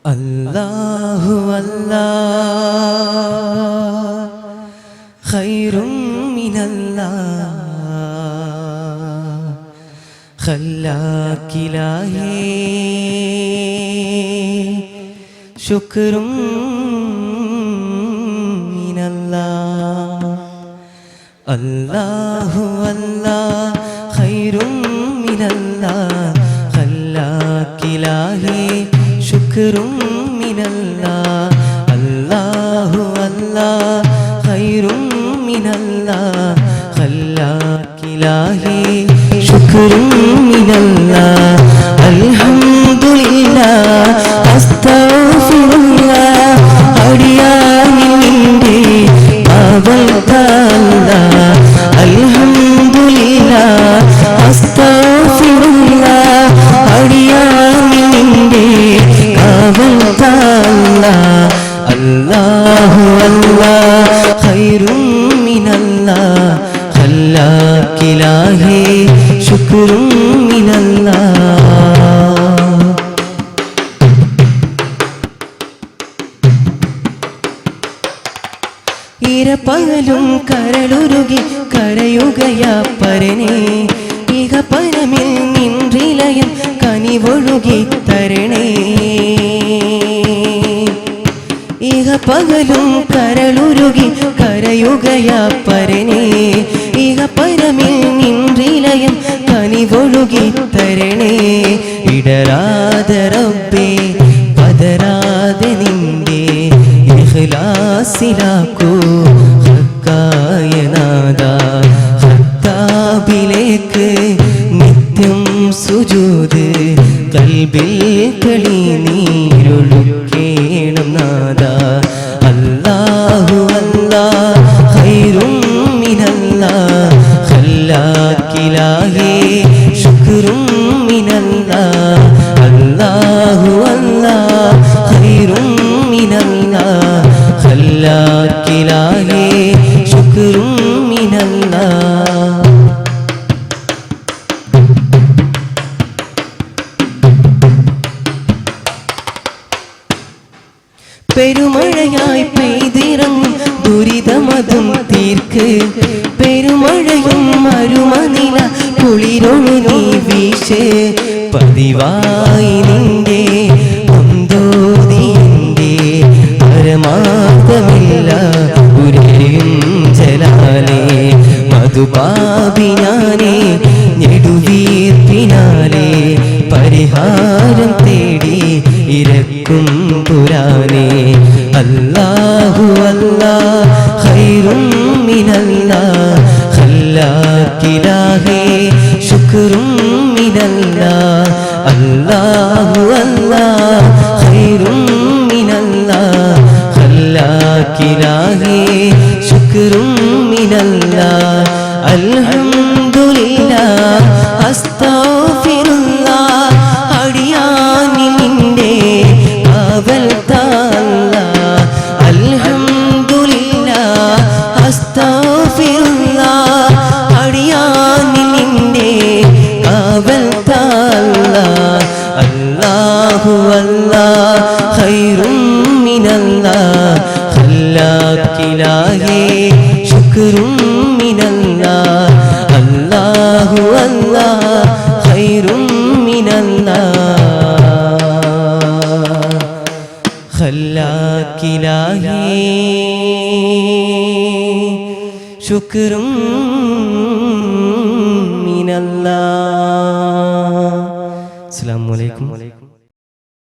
അല്ലാഹു അല്ലാഹ് ഖൈറും മിനല്ലാഹ് ഖല്ലാഖിലാഹി ശുക്റും മിനല്ലാഹ് അല്ലാഹു അല്ലാഹ് ഖൈറും മിനല്ലാഹ് ഖല്ലാഖിലാഹി ശുക്റും മിനല്ലാഹ് അല്ലാഹു അല്ലാഹ് ഖൈറും മിനല്ലാഹ് ഖല്ലാഖിലാഹി ശുക്റും മിനല്ലാഹ് അൽഹംദുലില്ലാഹ് അസ്തഗ്ഫിറുല്ലാഹ് അടിയാനിന്റെ അവൽതല്ലാഹ് അൽഹംദുലില്ലാഹ് അസ്തഗ്ഫിറുല്ലാഹ് അടിയാനിന്റെ അവൽതല്ലാഹ് അല്ലാഹു അല്ലാഹ് ഖൈറും മിനല്ലാഹ് ഖല്ലാഖിലാഹി ശുക്റും മിനല്ലാഹ്. ഇരപകലും കരളുരുകി കരയുകയാ പരനേ ഇഹ പരമിൽ നിൻറിലയം കനിവൊഴുകി തരണേ. ഇഹ പകലും കരളുരുകി കരയുകയാ പരനേ ഇഹ പരമിൽ നിൻറിലയം കനിവൊഴുകി തരണേ. ഇടരാതെ റബ്ബേ പതരാതെ നിന്റെ ഇഖ്ലാസിലാക്കൂ ഹക്കായ നാദാ. ഖത്താബിലേക്ക് നിത്യം സുജൂദ് ഖൽബിൽ കളി-നീരൊഴുക്കേണം നാദാ. അല്ലാഹു അല്ലാഹ് ഖൈറും മിനല്ലാഹ് ഖല്ലാഖിലാഹി ശുക്റും മിനല്ലാഹ് അല്ലാഹു അല്ലാഹ് ഖൈറും മിനല്ലാഹ് ഖല്ലാഖിലാഹി ശുക്റും മിനല്ലാഹ്. പെരുമഴയായി പെയ്തിറങ്ങും ദുരിതമതും തീർക്ക്. പെരുമഴയും മരുമനില കുളിരൊഴുകി വീശ്. പതിവായി നിന്റെ ഒന്തോതിന്റെ പരമാർത്ഥമില്ല ഉരയും ജലാലേ. മധുപാപി ഞാനേ നെടുവീർപ്പിനാലേ പരിഹാരം തേടി ഇരക്കും പുരാനേ. അല്ലാഹു അല്ലാഹ് ഖൈറും മിനല്ലാഹ് ഖല്ലാഖിലാഹി ശുക്റും മിനല്ലാഹ് അല്ലാഹു അല്ലാഹ് ഖൈറും മിനല്ലാഹ് ഖല്ലാഖിലാഹി ശുക്റും മിനല്ലാഹ് അൽഹംദുലില്ലാഹ് അസ്തഗ്ഫിറുല്ലാഹ് അടിയാനിന്റെ അവൽതല്ലാഹ് അൽഹംദുലില്ലാഹ് അസ്തഗ്ഫിറുല്ലാഹ് അടിയാനിന്റെ അവൽതല്ലാഹ് അല്ലാഹു അല്ലാഹ് ഖൈറും മിനല്ലാഹ് ഖല്ലാഖിലാഹി ശുക്റും മിനല്ലാഹ് അല്ലാഹു അല്ലാഹ് ഖൈറും മിനല്ലാഹ് ഖല്ലാഖിലാഹി ശുക്റും മിനല്ലാഹ്. അസ്സലാമു അലൈക്കും.